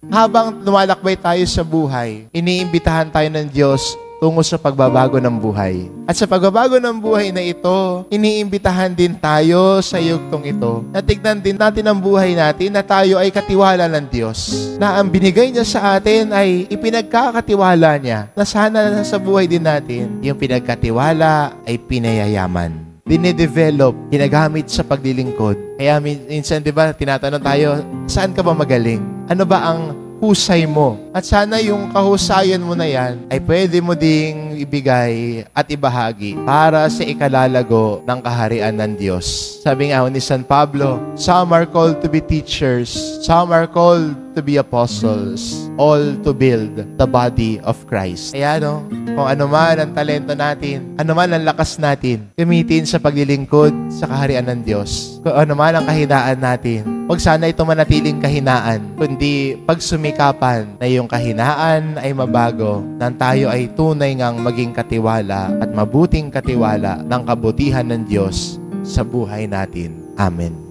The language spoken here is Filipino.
Habang lumalakbay tayo sa buhay, iniimbitahan tayo ng Diyos tungo sa pagbabago ng buhay. At sa pagbabago ng buhay na ito, iniimbitahan din tayo sa yugtong ito. Natignan din natin ang buhay natin na tayo ay katiwala ng Diyos. Na ang binigay niya sa atin ay ipinagkakatiwala niya. Na sana sa buhay din natin, yung pinagkatiwala ay pinayayaman. Dine-develop, ginagamit sa paglilingkod. Kaya minsan, di ba, tinatanong tayo, saan ka ba magaling? Ano ba ang husay mo? At sana yung kahusayan mo na yan ay pwede mo ding ibigay at ibahagi para sa ikalalago ng kaharian ng Diyos. Sabi nga ni San Pablo, some are called to be teachers, some are called to be apostles, all to build the body of Christ. Kaya kung ano man ang talento natin, ano man ang lakas natin, gamitin sa paglilingkod sa kaharian ng Diyos. Kung ano man ang kahinaan natin, huwag sana ito manatiling kahinaan, kundi pagsumikapan na yung kahinaan ay mabago, nang tayo ay tunay ngang maging katiwala at mabuting katiwala ng kabutihan ng Diyos sa buhay natin. Amen.